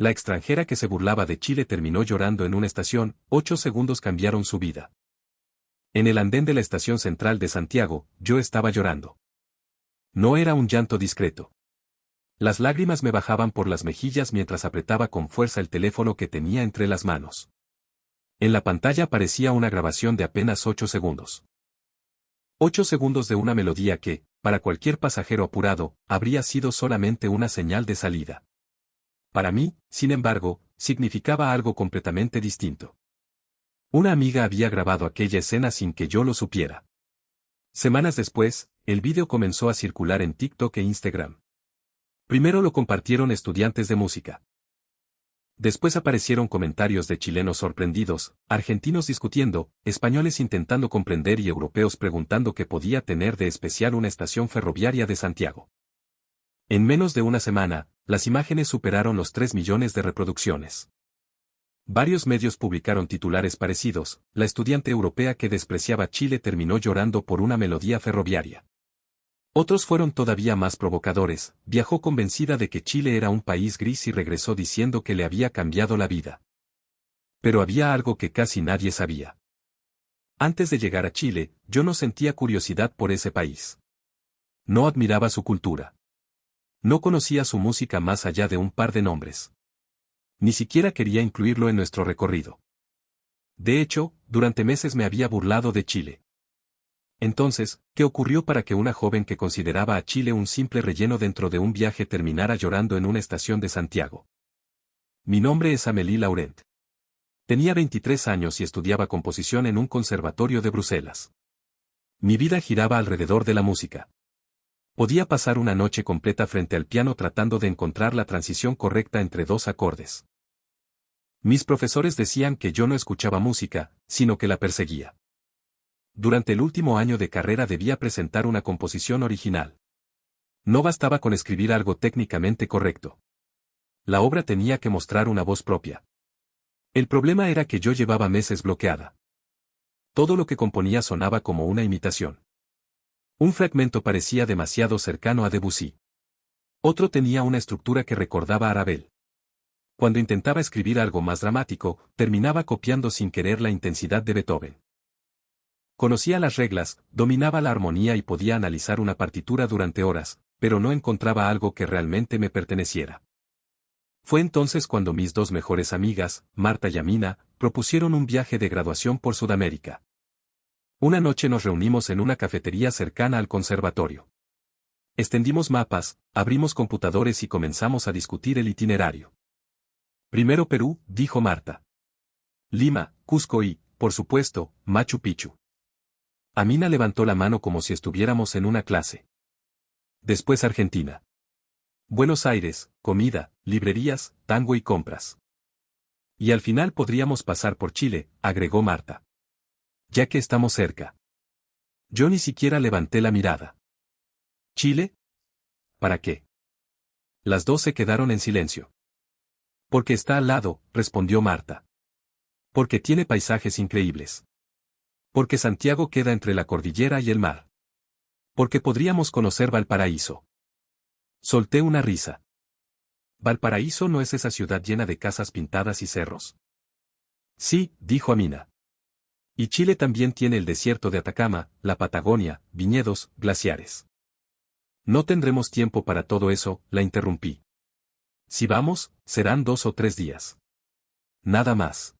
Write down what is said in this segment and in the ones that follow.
La extranjera que se burlaba de Chile terminó llorando en una estación, 8 segundos cambiaron su vida. En el andén de la estación central de Santiago, yo estaba llorando. No era un llanto discreto. Las lágrimas me bajaban por las mejillas mientras apretaba con fuerza el teléfono que tenía entre las manos. En la pantalla aparecía una grabación de apenas 8 segundos. 8 segundos de una melodía que, para cualquier pasajero apurado, habría sido solamente una señal de salida. Para mí, sin embargo, significaba algo completamente distinto. Una amiga había grabado aquella escena sin que yo lo supiera. Semanas después, el vídeo comenzó a circular en TikTok e Instagram. Primero lo compartieron estudiantes de música. Después aparecieron comentarios de chilenos sorprendidos, argentinos discutiendo, españoles intentando comprender y europeos preguntando qué podía tener de especial una estación ferroviaria de Santiago. En menos de una semana, las imágenes superaron los 3 millones de reproducciones. Varios medios publicaron titulares parecidos: la estudiante europea que despreciaba Chile terminó llorando por una melodía ferroviaria. Otros fueron todavía más provocadores: viajó convencida de que Chile era un país gris y regresó diciendo que le había cambiado la vida. Pero había algo que casi nadie sabía. Antes de llegar a Chile, yo no sentía curiosidad por ese país. No admiraba su cultura. No conocía su música más allá de un par de nombres. Ni siquiera quería incluirlo en nuestro recorrido. De hecho, durante meses me había burlado de Chile. Entonces, ¿qué ocurrió para que una joven que consideraba a Chile un simple relleno dentro de un viaje terminara llorando en una estación de Santiago? Mi nombre es Amélie Laurent. Tenía 23 años y estudiaba composición en un conservatorio de Bruselas. Mi vida giraba alrededor de la música. Podía pasar una noche completa frente al piano tratando de encontrar la transición correcta entre 2 acordes. Mis profesores decían que yo no escuchaba música, sino que la perseguía. Durante el último año de carrera debía presentar una composición original. No bastaba con escribir algo técnicamente correcto. La obra tenía que mostrar una voz propia. El problema era que yo llevaba meses bloqueada. Todo lo que componía sonaba como una imitación. Un fragmento parecía demasiado cercano a Debussy. Otro tenía una estructura que recordaba a Ravel. Cuando intentaba escribir algo más dramático, terminaba copiando sin querer la intensidad de Beethoven. Conocía las reglas, dominaba la armonía y podía analizar una partitura durante horas, pero no encontraba algo que realmente me perteneciera. Fue entonces cuando mis 2 mejores amigas, Marta y Amina, propusieron un viaje de graduación por Sudamérica. Una noche nos reunimos en una cafetería cercana al conservatorio. Extendimos mapas, abrimos computadores y comenzamos a discutir el itinerario. Primero Perú, dijo Marta. Lima, Cusco y, por supuesto, Machu Picchu. Amina levantó la mano como si estuviéramos en una clase. Después Argentina. Buenos Aires, comida, librerías, tango y compras. Y al final podríamos pasar por Chile, agregó Marta. Ya que estamos cerca. Yo ni siquiera levanté la mirada. ¿Chile? ¿Para qué? Las 2 se quedaron en silencio. Porque está al lado, respondió Marta. Porque tiene paisajes increíbles. Porque Santiago queda entre la cordillera y el mar. Porque podríamos conocer Valparaíso. Solté una risa. ¿Valparaíso no es esa ciudad llena de casas pintadas y cerros? Sí, dijo Amina. Y Chile también tiene el desierto de Atacama, la Patagonia, viñedos, glaciares. No tendremos tiempo para todo eso, la interrumpí. Si vamos, serán 2 o 3 días. Nada más.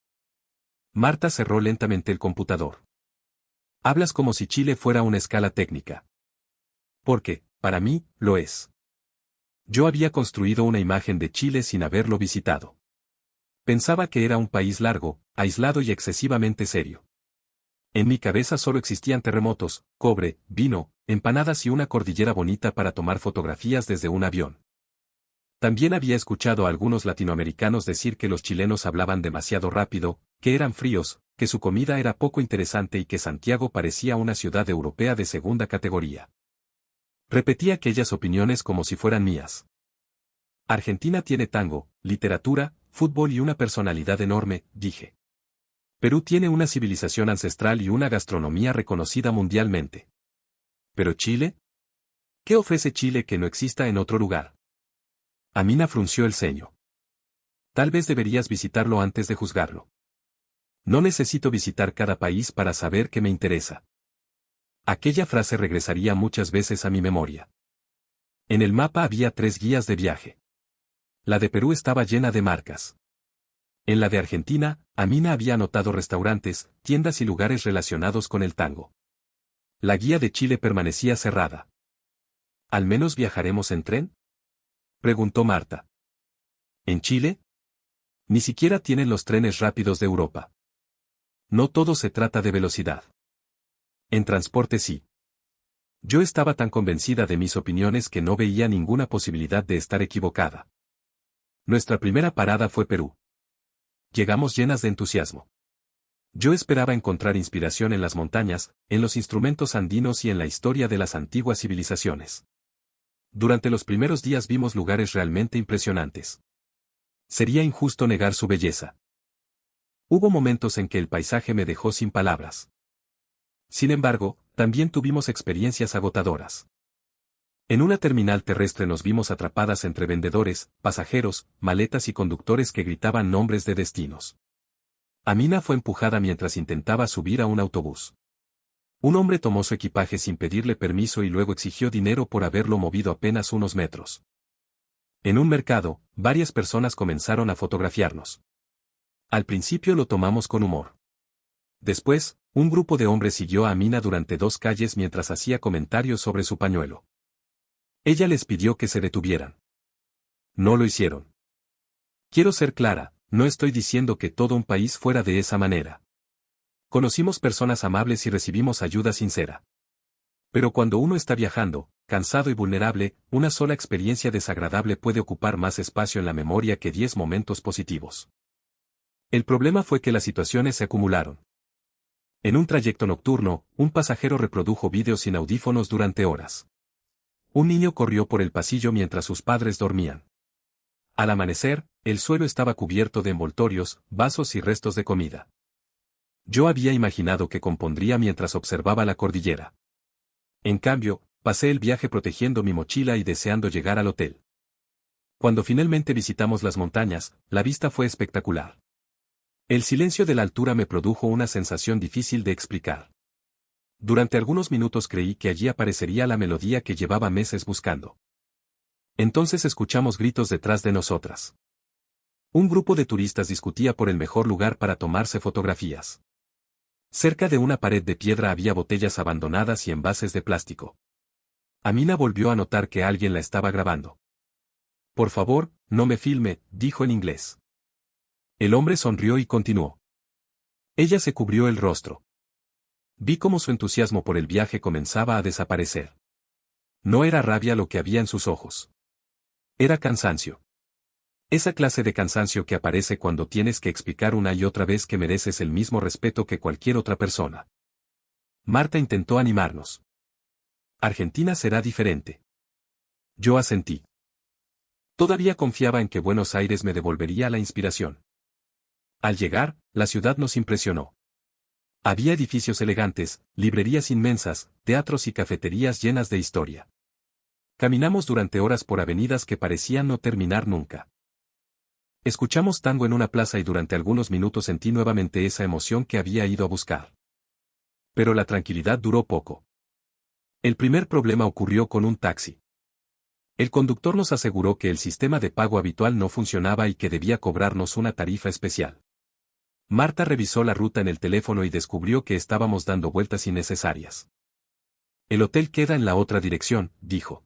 Marta cerró lentamente el computador. Hablas como si Chile fuera una escala técnica. Porque, para mí, lo es. Yo había construido una imagen de Chile sin haberlo visitado. Pensaba que era un país largo, aislado y excesivamente serio. En mi cabeza solo existían terremotos, cobre, vino, empanadas y una cordillera bonita para tomar fotografías desde un avión. También había escuchado a algunos latinoamericanos decir que los chilenos hablaban demasiado rápido, que eran fríos, que su comida era poco interesante y que Santiago parecía una ciudad europea de segunda categoría. Repetí aquellas opiniones como si fueran mías. Argentina tiene tango, literatura, fútbol y una personalidad enorme, dije. Perú tiene una civilización ancestral y una gastronomía reconocida mundialmente. ¿Pero Chile? ¿Qué ofrece Chile que no exista en otro lugar? Amina frunció el ceño. Tal vez deberías visitarlo antes de juzgarlo. No necesito visitar cada país para saber que me interesa. Aquella frase regresaría muchas veces a mi memoria. En el mapa había 3 guías de viaje. La de Perú estaba llena de marcas. En la de Argentina, Amina había anotado restaurantes, tiendas y lugares relacionados con el tango. La guía de Chile permanecía cerrada. ¿Al menos viajaremos en tren?, preguntó Marta. ¿En Chile? Ni siquiera tienen los trenes rápidos de Europa. No todo se trata de velocidad. En transporte sí. Yo estaba tan convencida de mis opiniones que no veía ninguna posibilidad de estar equivocada. Nuestra primera parada fue Perú. Llegamos llenas de entusiasmo. Yo esperaba encontrar inspiración en las montañas, en los instrumentos andinos y en la historia de las antiguas civilizaciones. Durante los primeros días vimos lugares realmente impresionantes. Sería injusto negar su belleza. Hubo momentos en que el paisaje me dejó sin palabras. Sin embargo, también tuvimos experiencias agotadoras. En una terminal terrestre nos vimos atrapadas entre vendedores, pasajeros, maletas y conductores que gritaban nombres de destinos. Amina fue empujada mientras intentaba subir a un autobús. Un hombre tomó su equipaje sin pedirle permiso y luego exigió dinero por haberlo movido apenas unos metros. En un mercado, varias personas comenzaron a fotografiarnos. Al principio lo tomamos con humor. Después, un grupo de hombres siguió a Amina durante 2 calles mientras hacía comentarios sobre su pañuelo. Ella les pidió que se detuvieran. No lo hicieron. Quiero ser clara, no estoy diciendo que todo un país fuera de esa manera. Conocimos personas amables y recibimos ayuda sincera. Pero cuando uno está viajando, cansado y vulnerable, una sola experiencia desagradable puede ocupar más espacio en la memoria que 10 momentos positivos. El problema fue que las situaciones se acumularon. En un trayecto nocturno, un pasajero reprodujo vídeos sin audífonos durante horas. Un niño corrió por el pasillo mientras sus padres dormían. Al amanecer, el suelo estaba cubierto de envoltorios, vasos y restos de comida. Yo había imaginado que compondría mientras observaba la cordillera. En cambio, pasé el viaje protegiendo mi mochila y deseando llegar al hotel. Cuando finalmente visitamos las montañas, la vista fue espectacular. El silencio de la altura me produjo una sensación difícil de explicar. Durante algunos minutos creí que allí aparecería la melodía que llevaba meses buscando. Entonces escuchamos gritos detrás de nosotras. Un grupo de turistas discutía por el mejor lugar para tomarse fotografías. Cerca de una pared de piedra había botellas abandonadas y envases de plástico. Amina volvió a notar que alguien la estaba grabando. Por favor, no me filme, dijo en inglés. El hombre sonrió y continuó. Ella se cubrió el rostro. Vi cómo su entusiasmo por el viaje comenzaba a desaparecer. No era rabia lo que había en sus ojos. Era cansancio. Esa clase de cansancio que aparece cuando tienes que explicar una y otra vez que mereces el mismo respeto que cualquier otra persona. Marta intentó animarnos. Argentina será diferente. Yo asentí. Todavía confiaba en que Buenos Aires me devolvería la inspiración. Al llegar, la ciudad nos impresionó. Había edificios elegantes, librerías inmensas, teatros y cafeterías llenas de historia. Caminamos durante horas por avenidas que parecían no terminar nunca. Escuchamos tango en una plaza y durante algunos minutos sentí nuevamente esa emoción que había ido a buscar. Pero la tranquilidad duró poco. El primer problema ocurrió con un taxi. El conductor nos aseguró que el sistema de pago habitual no funcionaba y que debía cobrarnos una tarifa especial. Marta revisó la ruta en el teléfono y descubrió que estábamos dando vueltas innecesarias. El hotel queda en la otra dirección, dijo.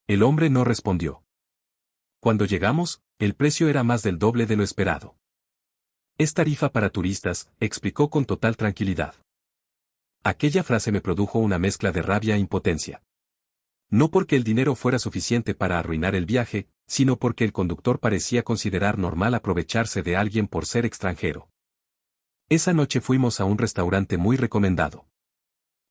El hombre no respondió. Cuando llegamos, el precio era más del doble de lo esperado. Es tarifa para turistas, explicó con total tranquilidad. Aquella frase me produjo una mezcla de rabia e impotencia. No porque el dinero fuera suficiente para arruinar el viaje, sino porque el conductor parecía considerar normal aprovecharse de alguien por ser extranjero. Esa noche fuimos a un restaurante muy recomendado.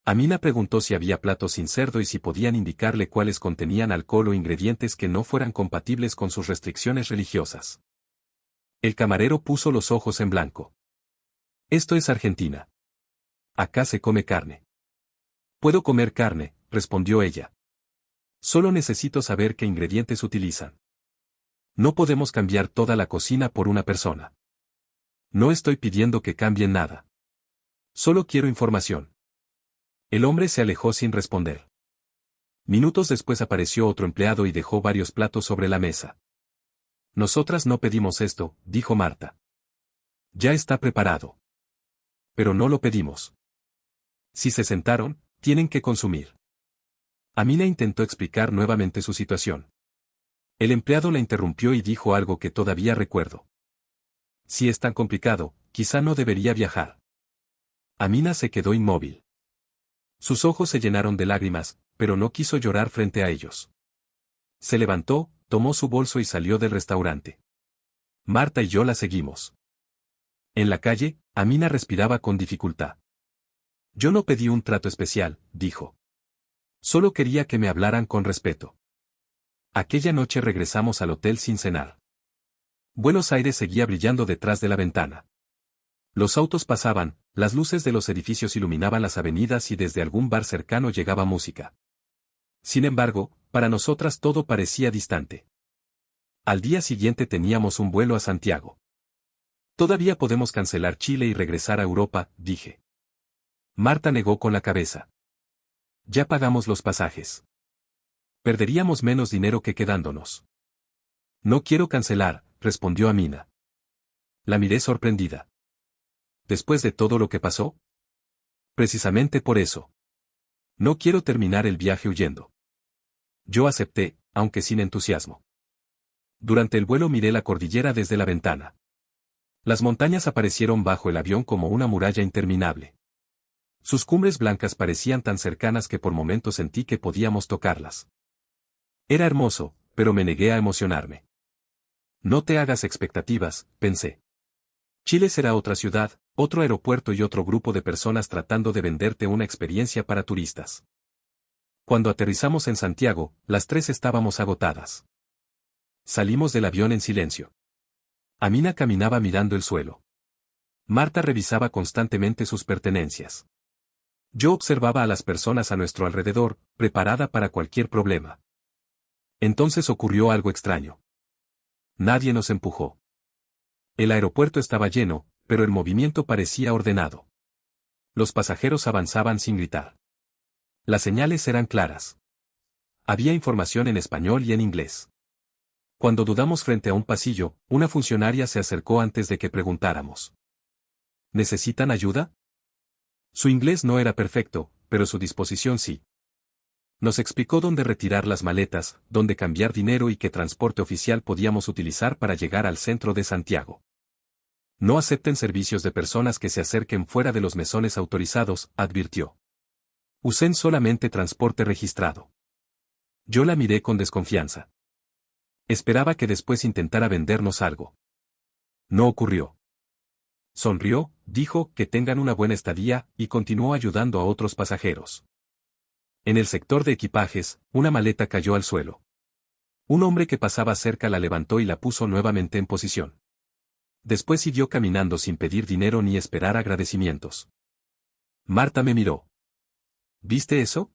Amina preguntó si había platos sin cerdo y si podían indicarle cuáles contenían alcohol o ingredientes que no fueran compatibles con sus restricciones religiosas. El camarero puso los ojos en blanco. Esto es Argentina. Acá se come carne. Puedo comer carne, respondió ella. Solo necesito saber qué ingredientes utilizan. No podemos cambiar toda la cocina por una persona. No estoy pidiendo que cambien nada. Solo quiero información. El hombre se alejó sin responder. Minutos después apareció otro empleado y dejó varios platos sobre la mesa. Nosotras no pedimos esto, dijo Marta. Ya está preparado. Pero no lo pedimos. Si se sentaron, tienen que consumir. Amina intentó explicar nuevamente su situación. El empleado la interrumpió y dijo algo que todavía recuerdo. Si es tan complicado, quizá no debería viajar. Amina se quedó inmóvil. Sus ojos se llenaron de lágrimas, pero no quiso llorar frente a ellos. Se levantó, tomó su bolso y salió del restaurante. Marta y yo la seguimos. En la calle, Amina respiraba con dificultad. Yo no pedí un trato especial, dijo. Solo quería que me hablaran con respeto. Aquella noche regresamos al hotel sin cenar. Buenos Aires seguía brillando detrás de la ventana. Los autos pasaban, las luces de los edificios iluminaban las avenidas y desde algún bar cercano llegaba música. Sin embargo, para nosotras todo parecía distante. Al día siguiente teníamos un vuelo a Santiago. Todavía podemos cancelar Chile y regresar a Europa, dije. Marta negó con la cabeza. Ya pagamos los pasajes. Perderíamos menos dinero que quedándonos. No quiero cancelar, respondió Amina. La miré sorprendida. ¿Después de todo lo que pasó? Precisamente por eso. No quiero terminar el viaje huyendo. Yo acepté, aunque sin entusiasmo. Durante el vuelo miré la cordillera desde la ventana. Las montañas aparecieron bajo el avión como una muralla interminable. Sus cumbres blancas parecían tan cercanas que por momentos sentí que podíamos tocarlas. Era hermoso, pero me negué a emocionarme. No te hagas expectativas, pensé. Chile será otra ciudad, otro aeropuerto y otro grupo de personas tratando de venderte una experiencia para turistas. Cuando aterrizamos en Santiago, las tres estábamos agotadas. Salimos del avión en silencio. Amina caminaba mirando el suelo. Marta revisaba constantemente sus pertenencias. Yo observaba a las personas a nuestro alrededor, preparada para cualquier problema. Entonces ocurrió algo extraño. Nadie nos empujó. El aeropuerto estaba lleno, pero el movimiento parecía ordenado. Los pasajeros avanzaban sin gritar. Las señales eran claras. Había información en español y en inglés. Cuando dudamos frente a un pasillo, una funcionaria se acercó antes de que preguntáramos. ¿Necesitan ayuda? Su inglés no era perfecto, pero su disposición sí. Nos explicó dónde retirar las maletas, dónde cambiar dinero y qué transporte oficial podíamos utilizar para llegar al centro de Santiago. No acepten servicios de personas que se acerquen fuera de los mesones autorizados, advirtió. Usen solamente transporte registrado. Yo la miré con desconfianza. Esperaba que después intentara vendernos algo. No ocurrió. Sonrió, dijo que tengan una buena estadía y continuó ayudando a otros pasajeros. En el sector de equipajes, una maleta cayó al suelo. Un hombre que pasaba cerca la levantó y la puso nuevamente en posición. Después siguió caminando sin pedir dinero ni esperar agradecimientos. Marta me miró. ¿Viste eso?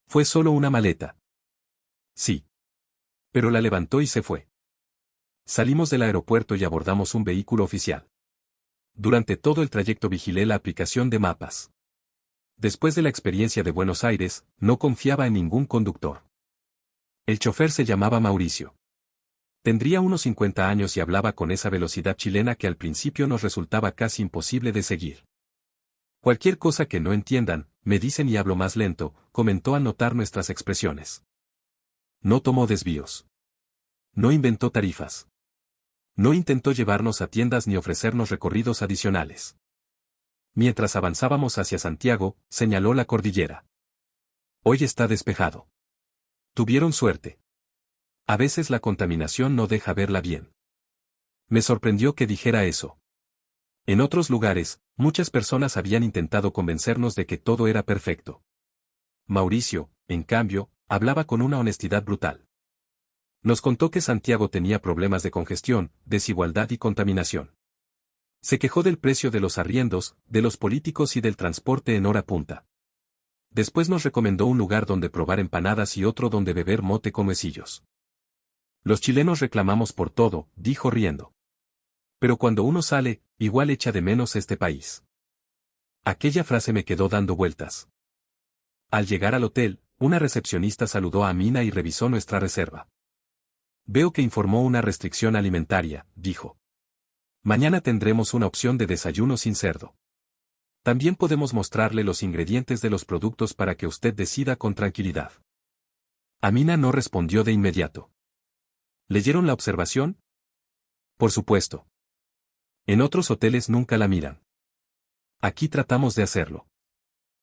Fue solo una maleta. Sí. Pero la levantó y se fue. Salimos del aeropuerto y abordamos un vehículo oficial. Durante todo el trayecto vigilé la aplicación de mapas. Después de la experiencia de Buenos Aires, no confiaba en ningún conductor. El chofer se llamaba Mauricio. Tendría unos 50 años y hablaba con esa velocidad chilena que al principio nos resultaba casi imposible de seguir. Cualquier cosa que no entiendan, me dicen y hablo más lento, comentó al notar nuestras expresiones. No tomó desvíos. No inventó tarifas. No intentó llevarnos a tiendas ni ofrecernos recorridos adicionales. Mientras avanzábamos hacia Santiago, señaló la cordillera. Hoy está despejado. Tuvieron suerte. A veces la contaminación no deja verla bien. Me sorprendió que dijera eso. En otros lugares, muchas personas habían intentado convencernos de que todo era perfecto. Mauricio, en cambio, hablaba con una honestidad brutal. Nos contó que Santiago tenía problemas de congestión, desigualdad y contaminación. Se quejó del precio de los arriendos, de los políticos y del transporte en hora punta. Después nos recomendó un lugar donde probar empanadas y otro donde beber mote con huesillos. Los chilenos reclamamos por todo, dijo riendo. Pero cuando uno sale, igual echa de menos este país. Aquella frase me quedó dando vueltas. Al llegar al hotel, una recepcionista saludó a Amina y revisó nuestra reserva. Veo que informó una restricción alimentaria, dijo. Mañana tendremos una opción de desayuno sin cerdo. También podemos mostrarle los ingredientes de los productos para que usted decida con tranquilidad. Amina no respondió de inmediato. ¿Leyeron la observación? Por supuesto. En otros hoteles nunca la miran. Aquí tratamos de hacerlo.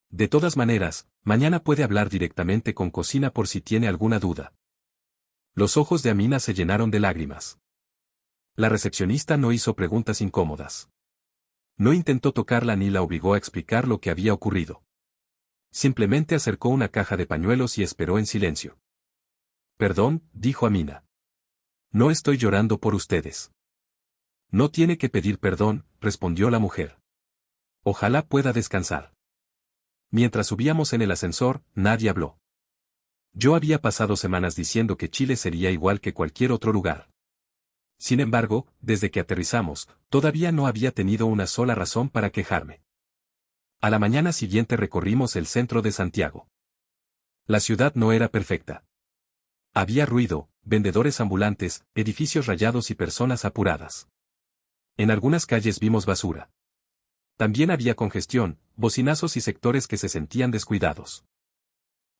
De todas maneras, mañana puede hablar directamente con cocina por si tiene alguna duda. Los ojos de Amina se llenaron de lágrimas. La recepcionista no hizo preguntas incómodas. No intentó tocarla ni la obligó a explicar lo que había ocurrido. Simplemente acercó una caja de pañuelos y esperó en silencio. Perdón, dijo Amina. No estoy llorando por ustedes. No tiene que pedir perdón, respondió la mujer. Ojalá pueda descansar. Mientras subíamos en el ascensor, nadie habló. Yo había pasado semanas diciendo que Chile sería igual que cualquier otro lugar. Sin embargo, desde que aterrizamos, todavía no había tenido una sola razón para quejarme. A la mañana siguiente recorrimos el centro de Santiago. La ciudad no era perfecta. Había ruido, vendedores ambulantes, edificios rayados y personas apuradas. En algunas calles vimos basura. También había congestión, bocinazos y sectores que se sentían descuidados.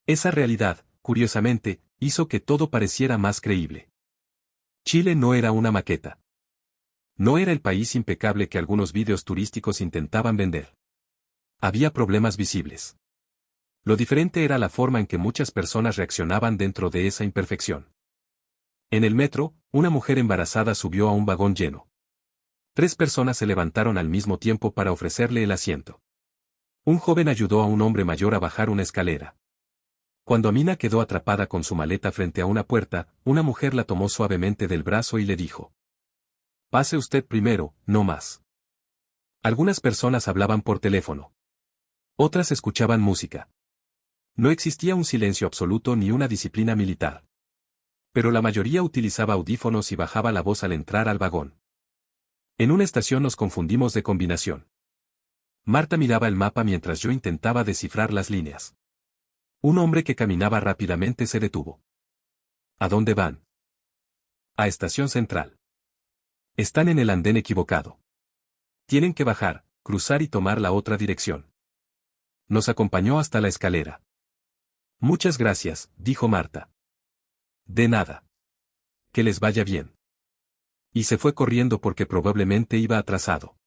Esa realidad, curiosamente, hizo que todo pareciera más creíble. Chile no era una maqueta. No era el país impecable que algunos vídeos turísticos intentaban vender. Había problemas visibles. Lo diferente era la forma en que muchas personas reaccionaban dentro de esa imperfección. En el metro, una mujer embarazada subió a un vagón lleno. 3 personas se levantaron al mismo tiempo para ofrecerle el asiento. Un joven ayudó a un hombre mayor a bajar una escalera. Cuando Amina quedó atrapada con su maleta frente a una puerta, una mujer la tomó suavemente del brazo y le dijo: «Pase usted primero, no más». Algunas personas hablaban por teléfono. Otras escuchaban música. No existía un silencio absoluto ni una disciplina militar. Pero la mayoría utilizaba audífonos y bajaba la voz al entrar al vagón. En una estación nos confundimos de combinación. Marta miraba el mapa mientras yo intentaba descifrar las líneas. Un hombre que caminaba rápidamente se detuvo. ¿A dónde van? A Estación Central. Están en el andén equivocado. Tienen que bajar, cruzar y tomar la otra dirección. Nos acompañó hasta la escalera. Muchas gracias, dijo Marta. De nada. Que les vaya bien. Y se fue corriendo porque probablemente iba atrasado.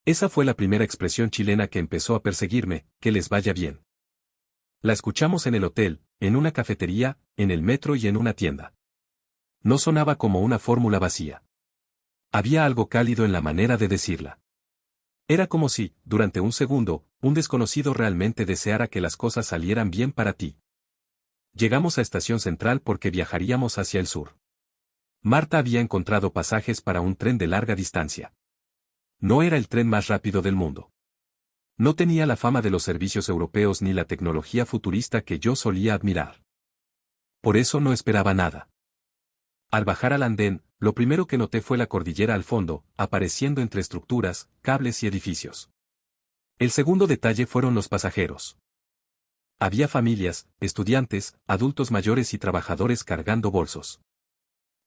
Esa fue la primera expresión chilena que empezó a perseguirme, que les vaya bien. La escuchamos en el hotel, en una cafetería, en el metro y en una tienda. No sonaba como una fórmula vacía. Había algo cálido en la manera de decirla. Era como si, durante un segundo, un desconocido realmente deseara que las cosas salieran bien para ti. Llegamos a Estación Central porque viajaríamos hacia el sur. Marta había encontrado pasajes para un tren de larga distancia. No era el tren más rápido del mundo. No tenía la fama de los servicios europeos ni la tecnología futurista que yo solía admirar. Por eso no esperaba nada. Al bajar al andén, lo primero que noté fue la cordillera al fondo, apareciendo entre estructuras, cables y edificios. El segundo detalle fueron los pasajeros. Había familias, estudiantes, adultos mayores y trabajadores cargando bolsos.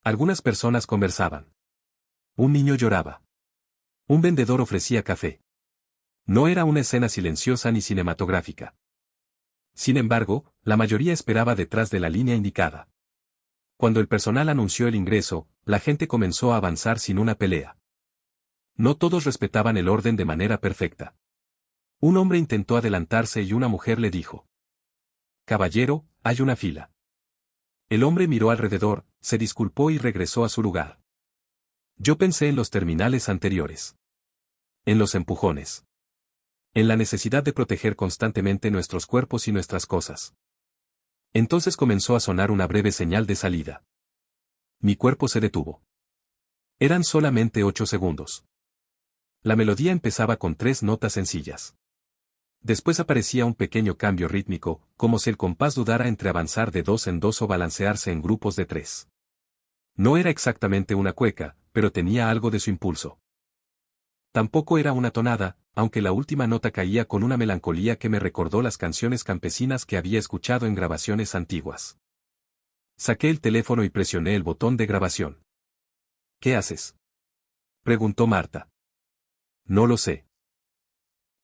Algunas personas conversaban. Un niño lloraba. Un vendedor ofrecía café. No era una escena silenciosa ni cinematográfica. Sin embargo, la mayoría esperaba detrás de la línea indicada. Cuando el personal anunció el ingreso, la gente comenzó a avanzar sin una pelea. No todos respetaban el orden de manera perfecta. Un hombre intentó adelantarse y una mujer le dijo: «Caballero, hay una fila». El hombre miró alrededor, se disculpó y regresó a su lugar. Yo pensé en los terminales anteriores. En los empujones. En la necesidad de proteger constantemente nuestros cuerpos y nuestras cosas. Entonces comenzó a sonar una breve señal de salida. Mi cuerpo se detuvo. Eran solamente 8 segundos. La melodía empezaba con 3 notas sencillas. Después aparecía un pequeño cambio rítmico, como si el compás dudara entre avanzar de 2 en 2 o balancearse en grupos de 3. No era exactamente una cueca, pero tenía algo de su impulso. Tampoco era una tonada, aunque la última nota caía con una melancolía que me recordó las canciones campesinas que había escuchado en grabaciones antiguas. Saqué el teléfono y presioné el botón de grabación. ¿Qué haces?, preguntó Marta. No lo sé.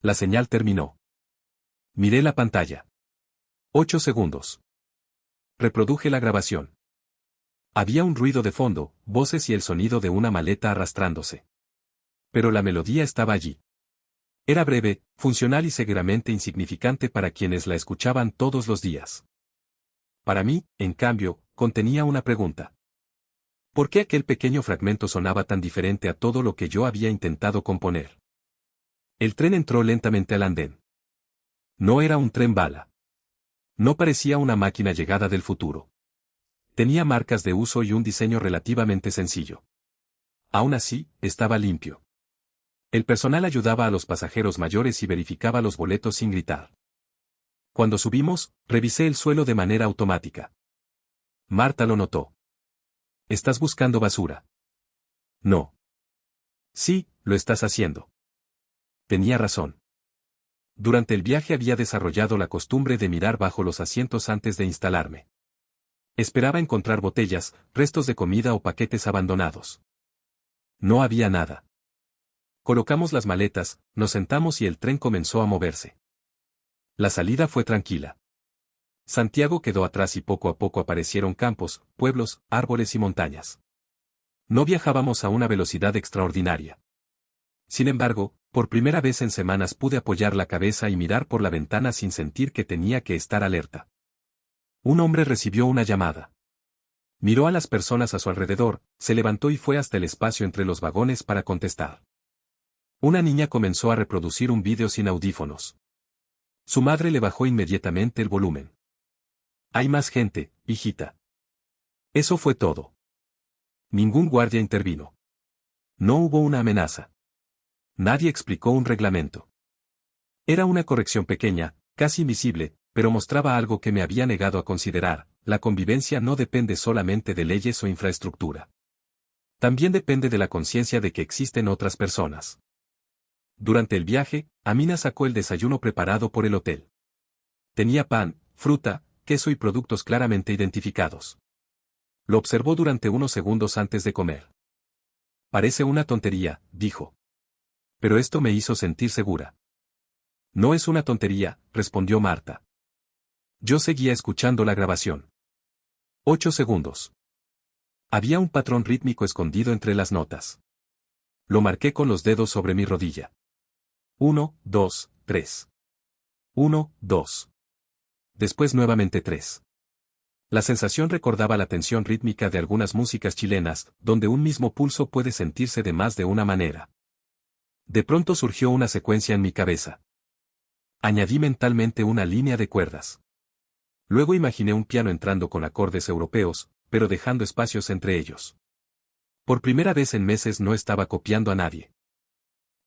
La señal terminó. Miré la pantalla. 8 segundos. Reproduje la grabación. Había un ruido de fondo, voces y el sonido de una maleta arrastrándose. Pero la melodía estaba allí. Era breve, funcional y seguramente insignificante para quienes la escuchaban todos los días. Para mí, en cambio, contenía una pregunta. ¿Por qué aquel pequeño fragmento sonaba tan diferente a todo lo que yo había intentado componer? El tren entró lentamente al andén. No era un tren bala. No parecía una máquina llegada del futuro. Tenía marcas de uso y un diseño relativamente sencillo. Aún así, estaba limpio. El personal ayudaba a los pasajeros mayores y verificaba los boletos sin gritar. Cuando subimos, revisé el suelo de manera automática. Marta lo notó. ¿Estás buscando basura? No. Sí, lo estás haciendo. Tenía razón. Durante el viaje había desarrollado la costumbre de mirar bajo los asientos antes de instalarme. Esperaba encontrar botellas, restos de comida o paquetes abandonados. No había nada. Colocamos las maletas, nos sentamos y el tren comenzó a moverse. La salida fue tranquila. Santiago quedó atrás y poco a poco aparecieron campos, pueblos, árboles y montañas. No viajábamos a una velocidad extraordinaria. Sin embargo, por primera vez en semanas pude apoyar la cabeza y mirar por la ventana sin sentir que tenía que estar alerta. Un hombre recibió una llamada. Miró a las personas a su alrededor, se levantó y fue hasta el espacio entre los vagones para contestar. Una niña comenzó a reproducir un vídeo sin audífonos. Su madre le bajó inmediatamente el volumen. Hay más gente, hijita. Eso fue todo. Ningún guardia intervino. No hubo una amenaza. Nadie explicó un reglamento. Era una corrección pequeña, casi invisible, pero mostraba algo que me había negado a considerar: la convivencia no depende solamente de leyes o infraestructura. También depende de la conciencia de que existen otras personas. Durante el viaje, Amina sacó el desayuno preparado por el hotel. Tenía pan, fruta, queso y productos claramente identificados. Lo observó durante unos segundos antes de comer. Parece una tontería, dijo. Pero esto me hizo sentir segura. No es una tontería, respondió Marta. Yo seguía escuchando la grabación. 8 segundos. Había un patrón rítmico escondido entre las notas. Lo marqué con los dedos sobre mi rodilla. 1, 2, 3. 1, 2. Después nuevamente 3. La sensación recordaba la tensión rítmica de algunas músicas chilenas, donde un mismo pulso puede sentirse de más de una manera. De pronto surgió una secuencia en mi cabeza. Añadí mentalmente una línea de cuerdas. Luego imaginé un piano entrando con acordes europeos, pero dejando espacios entre ellos. Por primera vez en meses no estaba copiando a nadie.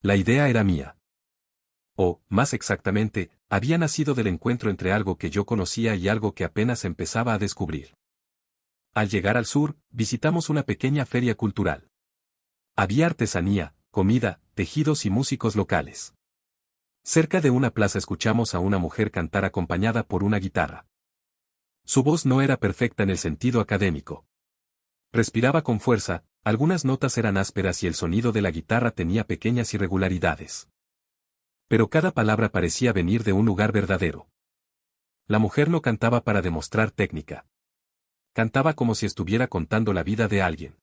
La idea era mía. O, más exactamente, había nacido del encuentro entre algo que yo conocía y algo que apenas empezaba a descubrir. Al llegar al sur, visitamos una pequeña feria cultural. Había artesanía, comida, tejidos y músicos locales. Cerca de una plaza escuchamos a una mujer cantar acompañada por una guitarra. Su voz no era perfecta en el sentido académico. Respiraba con fuerza, algunas notas eran ásperas y el sonido de la guitarra tenía pequeñas irregularidades. Pero cada palabra parecía venir de un lugar verdadero. La mujer no cantaba para demostrar técnica. Cantaba como si estuviera contando la vida de alguien.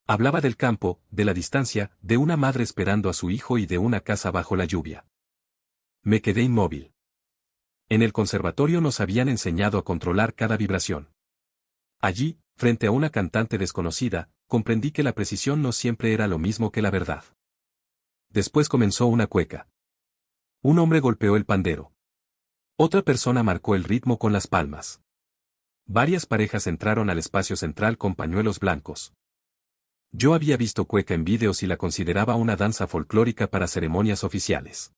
Hablaba del campo, de la distancia, de una madre esperando a su hijo y de una casa bajo la lluvia. Me quedé inmóvil. En el conservatorio nos habían enseñado a controlar cada vibración. Allí, frente a una cantante desconocida, comprendí que la precisión no siempre era lo mismo que la verdad. Después comenzó una cueca. Un hombre golpeó el pandero. Otra persona marcó el ritmo con las palmas. Varias parejas entraron al espacio central con pañuelos blancos. Yo había visto cueca en vídeos y la consideraba una danza folclórica para ceremonias oficiales.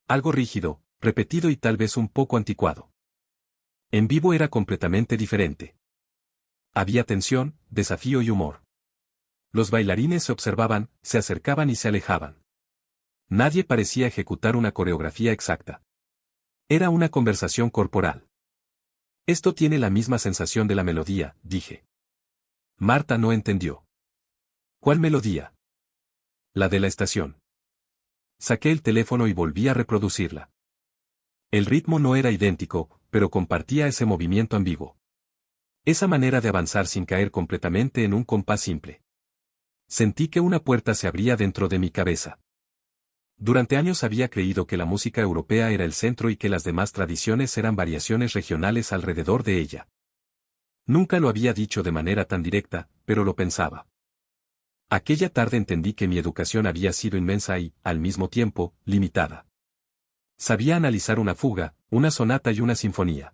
Algo rígido, repetido y tal vez un poco anticuado. En vivo era completamente diferente. Había tensión, desafío y humor. Los bailarines se observaban, se acercaban y se alejaban. Nadie parecía ejecutar una coreografía exacta. Era una conversación corporal. Esto tiene la misma sensación de la melodía, dije. Marta no entendió. ¿Cuál melodía? La de la estación. Saqué el teléfono y volví a reproducirla. El ritmo no era idéntico, pero compartía ese movimiento ambiguo. Esa manera de avanzar sin caer completamente en un compás simple. Sentí que una puerta se abría dentro de mi cabeza. Durante años había creído que la música europea era el centro y que las demás tradiciones eran variaciones regionales alrededor de ella. Nunca lo había dicho de manera tan directa, pero lo pensaba. Aquella tarde entendí que mi educación había sido inmensa y, al mismo tiempo, limitada. Sabía analizar una fuga, una sonata y una sinfonía.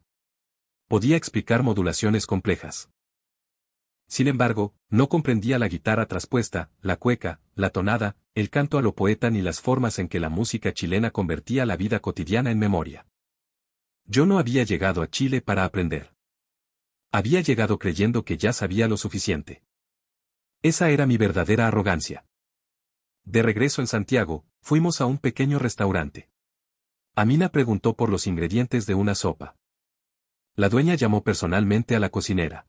Podía explicar modulaciones complejas. Sin embargo, no comprendía la guitarra traspuesta, la cueca, la tonada, el canto a lo poeta ni las formas en que la música chilena convertía la vida cotidiana en memoria. Yo no había llegado a Chile para aprender. Había llegado creyendo que ya sabía lo suficiente. Esa era mi verdadera arrogancia. De regreso en Santiago, fuimos a un pequeño restaurante. Amina preguntó por los ingredientes de una sopa. La dueña llamó personalmente a la cocinera.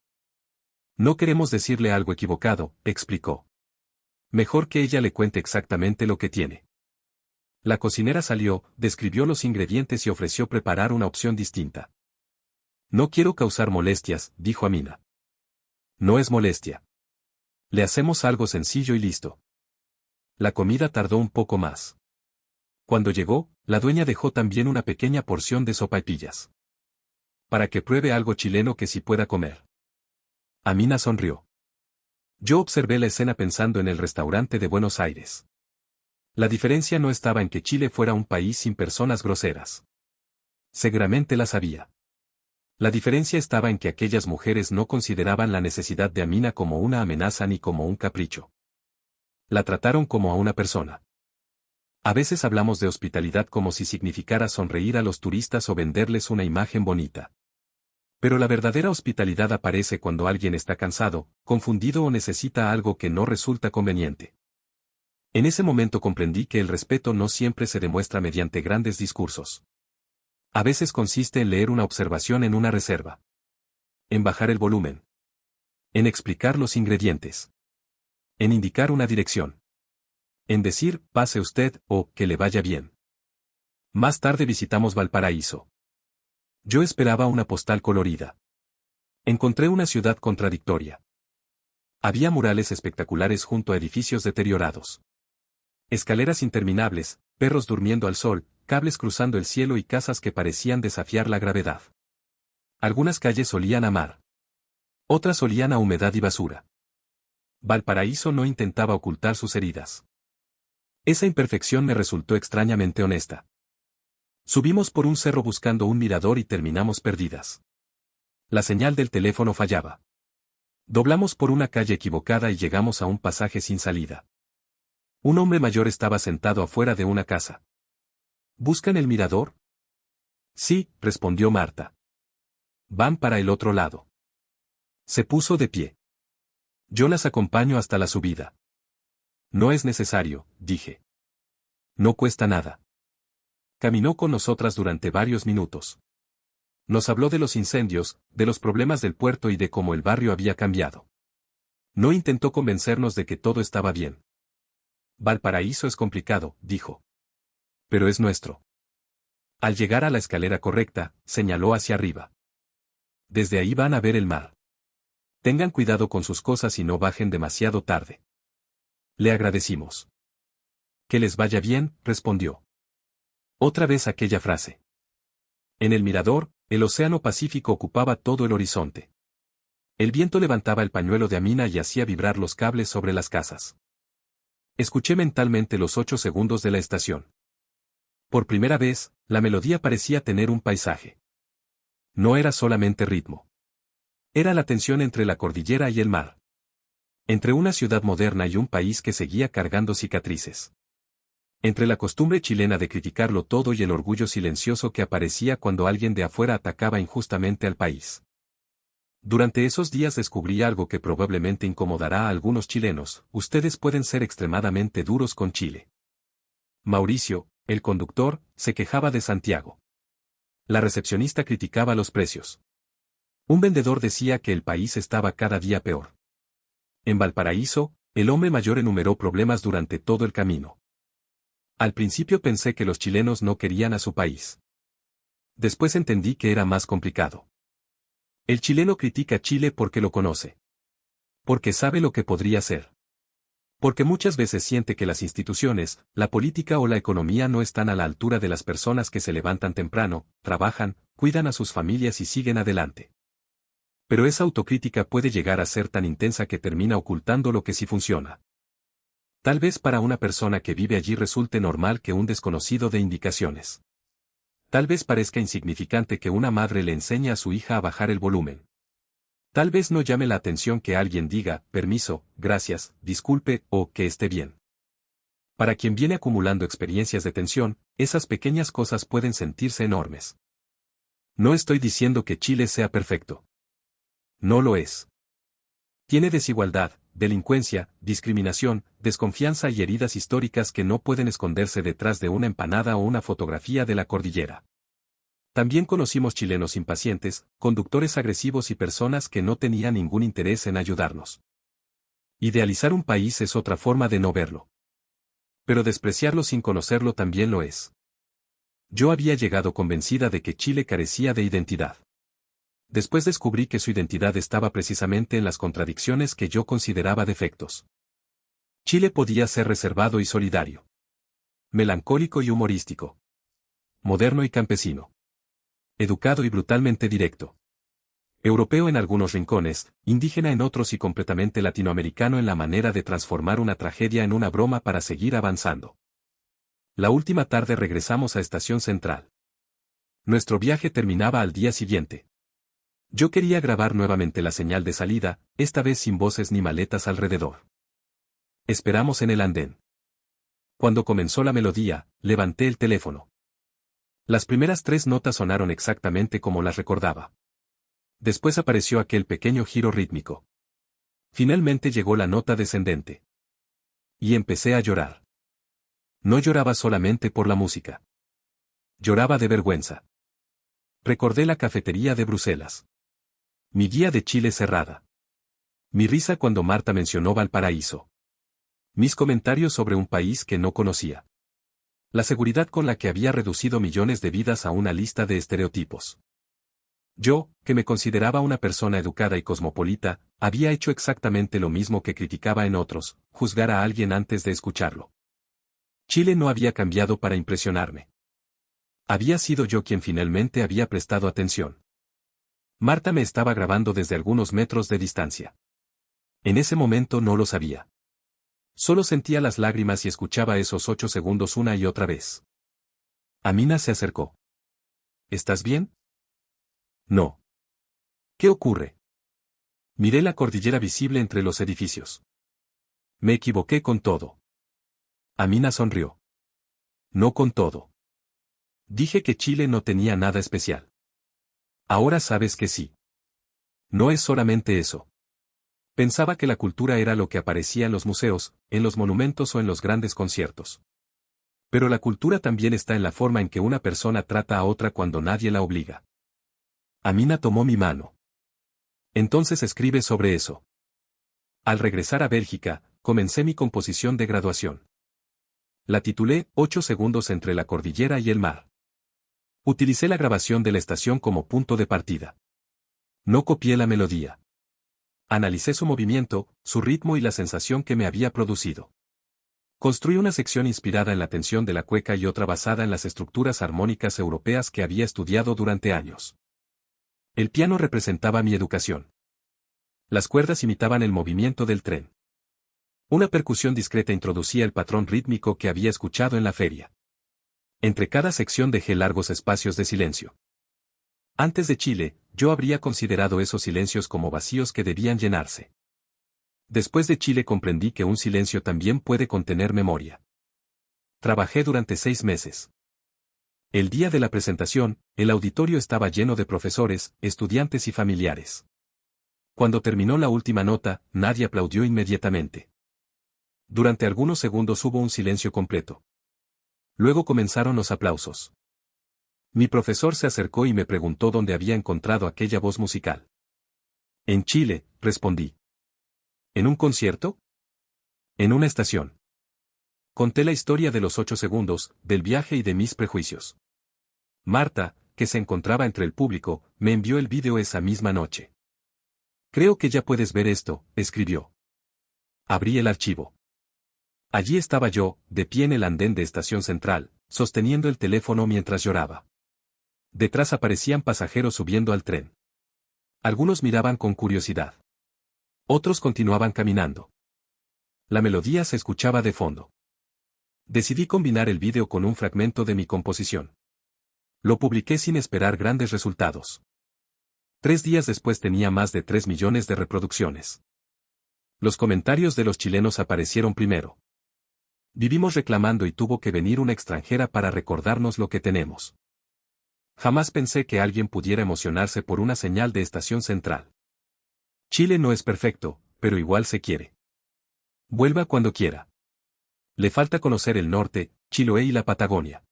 No queremos decirle algo equivocado, explicó. Mejor que ella le cuente exactamente lo que tiene. La cocinera salió, describió los ingredientes y ofreció preparar una opción distinta. No quiero causar molestias, dijo Amina. No es molestia. Le hacemos algo sencillo y listo. La comida tardó un poco más. Cuando llegó, la dueña dejó también una pequeña porción de sopaipillas. Para que pruebe algo chileno que sí pueda comer. Amina sonrió. Yo observé la escena pensando en el restaurante de Buenos Aires. La diferencia no estaba en que Chile fuera un país sin personas groseras. Seguramente las había. La diferencia estaba en que aquellas mujeres no consideraban la necesidad de Amina como una amenaza ni como un capricho. La trataron como a una persona. A veces hablamos de hospitalidad como si significara sonreír a los turistas o venderles una imagen bonita. Pero la verdadera hospitalidad aparece cuando alguien está cansado, confundido o necesita algo que no resulta conveniente. En ese momento comprendí que el respeto no siempre se demuestra mediante grandes discursos. A veces consiste en leer una observación en una reserva. En bajar el volumen. En explicar los ingredientes. En indicar una dirección. En decir, pase usted, o, que le vaya bien. Más tarde visitamos Valparaíso. Yo esperaba una postal colorida. Encontré una ciudad contradictoria. Había murales espectaculares junto a edificios deteriorados. Escaleras interminables, perros durmiendo al sol, cables cruzando el cielo y casas que parecían desafiar la gravedad. Algunas calles olían a mar. Otras olían a humedad y basura. Valparaíso no intentaba ocultar sus heridas. Esa imperfección me resultó extrañamente honesta. Subimos por un cerro buscando un mirador y terminamos perdidas. La señal del teléfono fallaba. Doblamos por una calle equivocada y llegamos a un pasaje sin salida. Un hombre mayor estaba sentado afuera de una casa. ¿Buscan el mirador? Sí, respondió Marta. Van para el otro lado. Se puso de pie. Yo las acompaño hasta la subida. No es necesario, dije. No cuesta nada. Caminó con nosotras durante varios minutos. Nos habló de los incendios, de los problemas del puerto y de cómo el barrio había cambiado. No intentó convencernos de que todo estaba bien. Valparaíso es complicado, dijo. Pero es nuestro. Al llegar a la escalera correcta, señaló hacia arriba. Desde ahí van a ver el mar. Tengan cuidado con sus cosas y no bajen demasiado tarde. Le agradecimos. Que les vaya bien, respondió. Otra vez aquella frase. En el mirador, el océano Pacífico ocupaba todo el horizonte. El viento levantaba el pañuelo de Amina y hacía vibrar los cables sobre las casas. Escuché mentalmente los 8 segundos de la estación. Por primera vez, la melodía parecía tener un paisaje. No era solamente ritmo. Era la tensión entre la cordillera y el mar. Entre una ciudad moderna y un país que seguía cargando cicatrices. Entre la costumbre chilena de criticarlo todo y el orgullo silencioso que aparecía cuando alguien de afuera atacaba injustamente al país. Durante esos días descubrí algo que probablemente incomodará a algunos chilenos: ustedes pueden ser extremadamente duros con Chile. Mauricio, el conductor, se quejaba de Santiago. La recepcionista criticaba los precios. Un vendedor decía que el país estaba cada día peor. En Valparaíso, el hombre mayor enumeró problemas durante todo el camino. Al principio pensé que los chilenos no querían a su país. Después entendí que era más complicado. El chileno critica a Chile porque lo conoce. Porque sabe lo que podría ser. Porque muchas veces siente que las instituciones, la política o la economía no están a la altura de las personas que se levantan temprano, trabajan, cuidan a sus familias y siguen adelante. Pero esa autocrítica puede llegar a ser tan intensa que termina ocultando lo que sí funciona. Tal vez para una persona que vive allí resulte normal que un desconocido dé indicaciones. Tal vez parezca insignificante que una madre le enseñe a su hija a bajar el volumen. Tal vez no llame la atención que alguien diga, permiso, gracias, disculpe, o que esté bien. Para quien viene acumulando experiencias de tensión, esas pequeñas cosas pueden sentirse enormes. No estoy diciendo que Chile sea perfecto. No lo es. Tiene desigualdad, delincuencia, discriminación, desconfianza y heridas históricas que no pueden esconderse detrás de una empanada o una fotografía de la cordillera. También conocimos chilenos impacientes, conductores agresivos y personas que no tenían ningún interés en ayudarnos. Idealizar un país es otra forma de no verlo. Pero despreciarlo sin conocerlo también lo es. Yo había llegado convencida de que Chile carecía de identidad. Después descubrí que su identidad estaba precisamente en las contradicciones que yo consideraba defectos. Chile podía ser reservado y solidario. Melancólico y humorístico. Moderno y campesino. Educado y brutalmente directo. Europeo en algunos rincones, indígena en otros y completamente latinoamericano en la manera de transformar una tragedia en una broma para seguir avanzando. La última tarde regresamos a Estación Central. Nuestro viaje terminaba al día siguiente. Yo quería grabar nuevamente la señal de salida, esta vez sin voces ni maletas alrededor. Esperamos en el andén. Cuando comenzó la melodía, levanté el teléfono. Las primeras 3 notas sonaron exactamente como las recordaba. Después apareció aquel pequeño giro rítmico. Finalmente llegó la nota descendente. Y empecé a llorar. No lloraba solamente por la música. Lloraba de vergüenza. Recordé la cafetería de Bruselas. Mi guía de Chile cerrada. Mi risa cuando Marta mencionó Valparaíso. Mis comentarios sobre un país que no conocía. La seguridad con la que había reducido millones de vidas a una lista de estereotipos. Yo, que me consideraba una persona educada y cosmopolita, había hecho exactamente lo mismo que criticaba en otros, juzgar a alguien antes de escucharlo. Chile no había cambiado para impresionarme. Había sido yo quien finalmente había prestado atención. Marta me estaba grabando desde algunos metros de distancia. En ese momento no lo sabía. Solo sentía las lágrimas y escuchaba esos 8 segundos una y otra vez. Amina se acercó. ¿Estás bien? No. ¿Qué ocurre? Miré la cordillera visible entre los edificios. Me equivoqué con todo. Amina sonrió. No con todo. Dije que Chile no tenía nada especial. Ahora sabes que sí. No es solamente eso. Pensaba que la cultura era lo que aparecía en los museos, en los monumentos o en los grandes conciertos. Pero la cultura también está en la forma en que una persona trata a otra cuando nadie la obliga. Amina tomó mi mano. Entonces escribe sobre eso. Al regresar a Bélgica, comencé mi composición de graduación. La titulé 8 segundos entre la cordillera y el mar. Utilicé la grabación de la estación como punto de partida. No copié la melodía. Analicé su movimiento, su ritmo y la sensación que me había producido. Construí una sección inspirada en la tensión de la cueca y otra basada en las estructuras armónicas europeas que había estudiado durante años. El piano representaba mi educación. Las cuerdas imitaban el movimiento del tren. Una percusión discreta introducía el patrón rítmico que había escuchado en la feria. Entre cada sección dejé largos espacios de silencio. Antes de Chile, yo habría considerado esos silencios como vacíos que debían llenarse. Después de Chile comprendí que un silencio también puede contener memoria. Trabajé durante 6 meses. El día de la presentación, el auditorio estaba lleno de profesores, estudiantes y familiares. Cuando terminó la última nota, nadie aplaudió inmediatamente. Durante algunos segundos hubo un silencio completo. Luego comenzaron los aplausos. Mi profesor se acercó y me preguntó dónde había encontrado aquella voz musical. En Chile, respondí. ¿En un concierto? En una estación. Conté la historia de los 8 segundos, del viaje y de mis prejuicios. Marta, que se encontraba entre el público, me envió el vídeo esa misma noche. Creo que ya puedes ver esto, escribió. Abrí el archivo. Allí estaba yo, de pie en el andén de Estación Central, sosteniendo el teléfono mientras lloraba. Detrás aparecían pasajeros subiendo al tren. Algunos miraban con curiosidad. Otros continuaban caminando. La melodía se escuchaba de fondo. Decidí combinar el vídeo con un fragmento de mi composición. Lo publiqué sin esperar grandes resultados. 3 días después tenía más de 3 millones de reproducciones. Los comentarios de los chilenos aparecieron primero. Vivimos reclamando y tuvo que venir una extranjera para recordarnos lo que tenemos. Jamás pensé que alguien pudiera emocionarse por una señal de Estación Central. Chile no es perfecto, pero igual se quiere. Vuelva cuando quiera. Le falta conocer el norte, Chiloé y la Patagonia.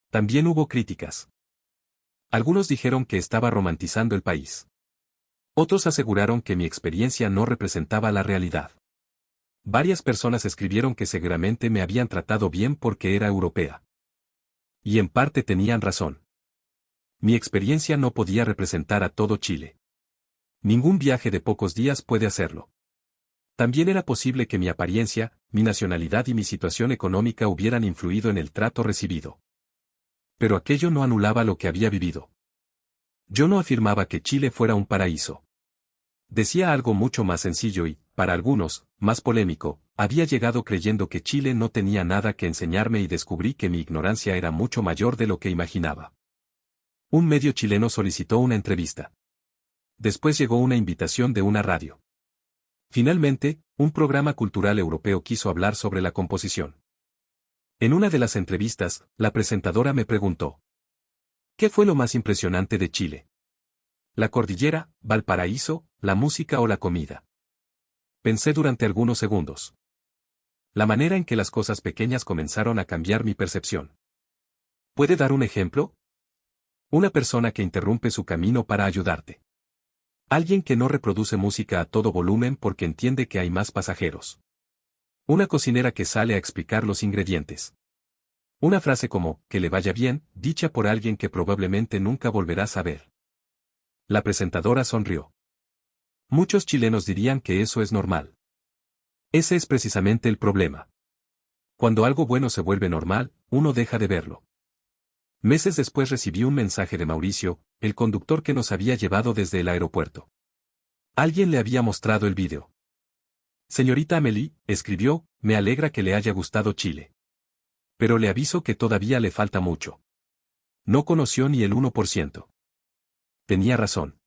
También hubo críticas. Algunos dijeron que estaba romantizando el país. Otros aseguraron que mi experiencia no representaba la realidad. Varias personas escribieron que seguramente me habían tratado bien porque era europea. Y en parte tenían razón. Mi experiencia no podía representar a todo Chile. Ningún viaje de pocos días puede hacerlo. También era posible que mi apariencia, mi nacionalidad y mi situación económica hubieran influido en el trato recibido. Pero aquello no anulaba lo que había vivido. Yo no afirmaba que Chile fuera un paraíso. Decía algo mucho más sencillo y, para algunos, más polémico, había llegado creyendo que Chile no tenía nada que enseñarme y descubrí que mi ignorancia era mucho mayor de lo que imaginaba. Un medio chileno solicitó una entrevista. Después llegó una invitación de una radio. Finalmente, un programa cultural europeo quiso hablar sobre la composición. En una de las entrevistas, la presentadora me preguntó: ¿qué fue lo más impresionante de Chile? ¿La cordillera, Valparaíso, la música o la comida? Pensé durante algunos segundos. La manera en que las cosas pequeñas comenzaron a cambiar mi percepción. ¿Puede dar un ejemplo? Una persona que interrumpe su camino para ayudarte. Alguien que no reproduce música a todo volumen porque entiende que hay más pasajeros. Una cocinera que sale a explicar los ingredientes. Una frase como, que le vaya bien, dicha por alguien que probablemente nunca volverás a ver. La presentadora sonrió. Muchos chilenos dirían que eso es normal. Ese es precisamente el problema. Cuando algo bueno se vuelve normal, uno deja de verlo. Meses después recibí un mensaje de Mauricio, el conductor que nos había llevado desde el aeropuerto. Alguien le había mostrado el vídeo. Señorita Amélie, escribió, me alegra que le haya gustado Chile. Pero le aviso que todavía le falta mucho. No conoció ni el 1%. Tenía razón.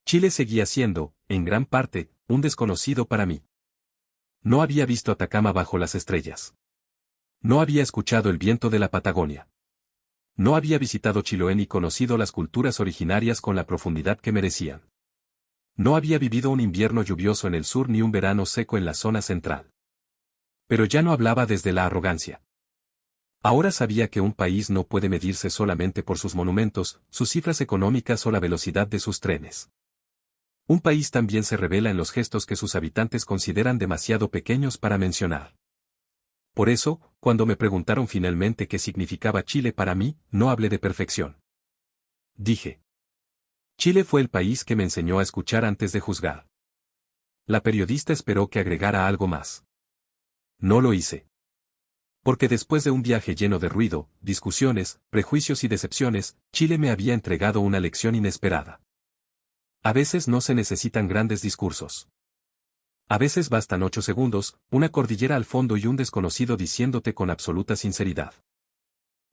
Chile seguía siendo, en gran parte, un desconocido para mí. No había visto Atacama bajo las estrellas. No había escuchado el viento de la Patagonia. No había visitado Chiloé ni conocido las culturas originarias con la profundidad que merecían. No había vivido un invierno lluvioso en el sur ni un verano seco en la zona central. Pero ya no hablaba desde la arrogancia. Ahora sabía que un país no puede medirse solamente por sus monumentos, sus cifras económicas o la velocidad de sus trenes. Un país también se revela en los gestos que sus habitantes consideran demasiado pequeños para mencionar. Por eso, cuando me preguntaron finalmente qué significaba Chile para mí, no hablé de perfección. Dije: Chile fue el país que me enseñó a escuchar antes de juzgar. La periodista esperó que agregara algo más. No lo hice. Porque después de un viaje lleno de ruido, discusiones, prejuicios y decepciones, Chile me había entregado una lección inesperada. A veces no se necesitan grandes discursos. A veces bastan 8 segundos, una cordillera al fondo y un desconocido diciéndote con absoluta sinceridad: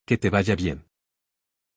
que te vaya bien.